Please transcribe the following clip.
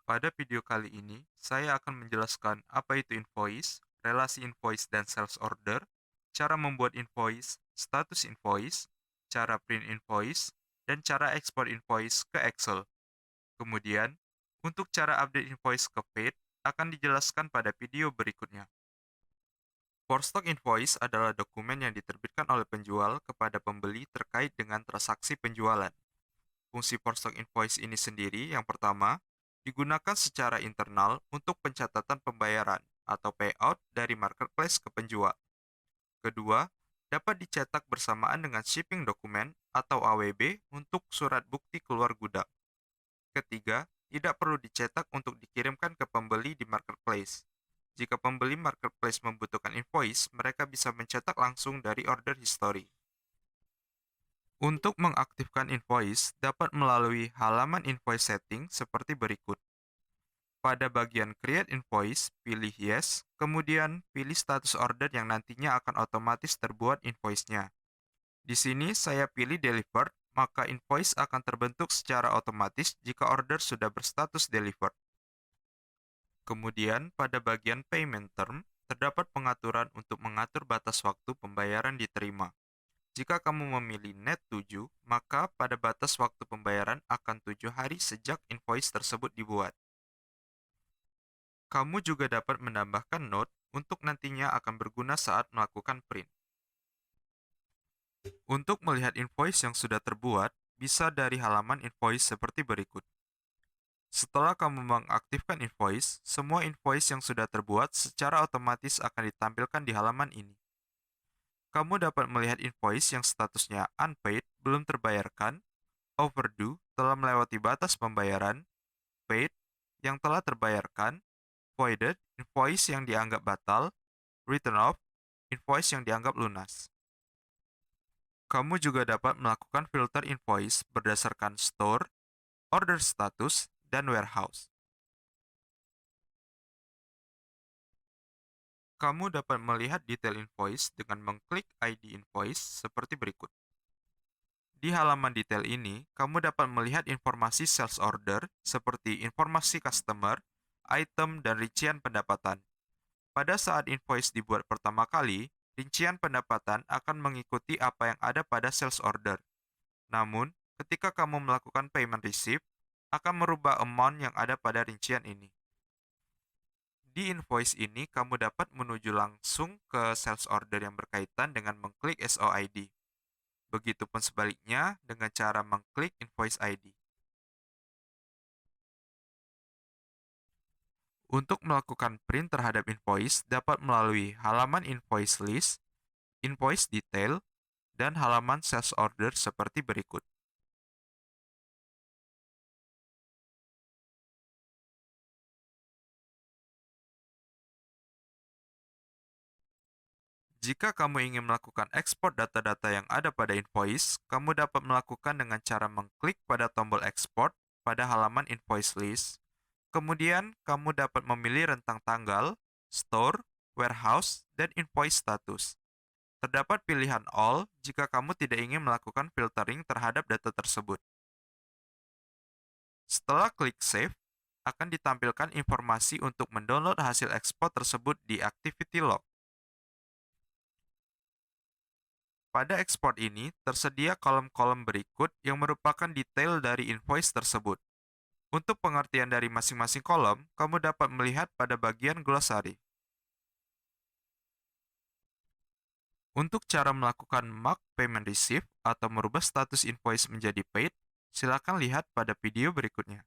Pada video kali ini, saya akan menjelaskan apa itu invoice, relasi invoice dan sales order, cara membuat invoice, status invoice, cara print invoice, dan cara ekspor invoice ke Excel. Kemudian, untuk cara update invoice ke paid akan dijelaskan pada video berikutnya. For stock invoice adalah dokumen yang diterbitkan oleh penjual kepada pembeli terkait dengan transaksi penjualan. Fungsi for stock invoice ini sendiri, yang pertama, digunakan secara internal untuk pencatatan pembayaran atau payout dari marketplace ke penjual. Kedua, dapat dicetak bersamaan dengan shipping dokumen atau AWB untuk surat bukti keluar gudang. Ketiga, tidak perlu dicetak untuk dikirimkan ke pembeli di marketplace. Jika pembeli marketplace membutuhkan invoice, mereka bisa mencetak langsung dari order history. Untuk mengaktifkan invoice, dapat melalui halaman invoice setting seperti berikut. Pada bagian Create Invoice, pilih Yes, kemudian pilih status order yang nantinya akan otomatis terbuat invoice-nya. Di sini saya pilih Delivered, maka invoice akan terbentuk secara otomatis jika order sudah berstatus Delivered. Kemudian, pada bagian Payment Term, terdapat pengaturan untuk mengatur batas waktu pembayaran diterima. Jika kamu memilih net 7, maka pada batas waktu pembayaran akan 7 hari sejak invoice tersebut dibuat. Kamu juga dapat menambahkan note untuk nantinya akan berguna saat melakukan print. Untuk melihat invoice yang sudah terbuat, bisa dari halaman invoice seperti berikut. Setelah kamu mengaktifkan invoice, semua invoice yang sudah terbuat secara otomatis akan ditampilkan di halaman ini. Kamu dapat melihat invoice yang statusnya unpaid, belum terbayarkan, overdue, telah melewati batas pembayaran, paid, yang telah terbayarkan, voided, invoice yang dianggap batal, written off, invoice yang dianggap lunas. Kamu juga dapat melakukan filter invoice berdasarkan store, order status, dan warehouse. Kamu dapat melihat detail invoice dengan mengklik ID invoice seperti berikut. Di halaman detail ini, kamu dapat melihat informasi sales order seperti informasi customer, item, dan rincian pendapatan. Pada saat invoice dibuat pertama kali, rincian pendapatan akan mengikuti apa yang ada pada sales order. Namun, ketika kamu melakukan payment receipt, akan merubah amount yang ada pada rincian ini. Di invoice ini, kamu dapat menuju langsung ke sales order yang berkaitan dengan mengklik SOID. Begitupun sebaliknya dengan cara mengklik invoice ID. Untuk melakukan print terhadap invoice dapat melalui halaman invoice list, invoice detail, dan halaman sales order seperti berikut. Jika kamu ingin melakukan ekspor data-data yang ada pada invoice, kamu dapat melakukan dengan cara mengklik pada tombol export pada halaman invoice list. Kemudian, kamu dapat memilih rentang tanggal, store, warehouse, dan invoice status. Terdapat pilihan all jika kamu tidak ingin melakukan filtering terhadap data tersebut. Setelah klik save, akan ditampilkan informasi untuk mendownload hasil ekspor tersebut di Activity Log. Pada ekspor ini, tersedia kolom-kolom berikut yang merupakan detail dari invoice tersebut. Untuk pengertian dari masing-masing kolom, kamu dapat melihat pada bagian glosary. Untuk cara melakukan mark payment receipt atau merubah status invoice menjadi paid, silakan lihat pada video berikutnya.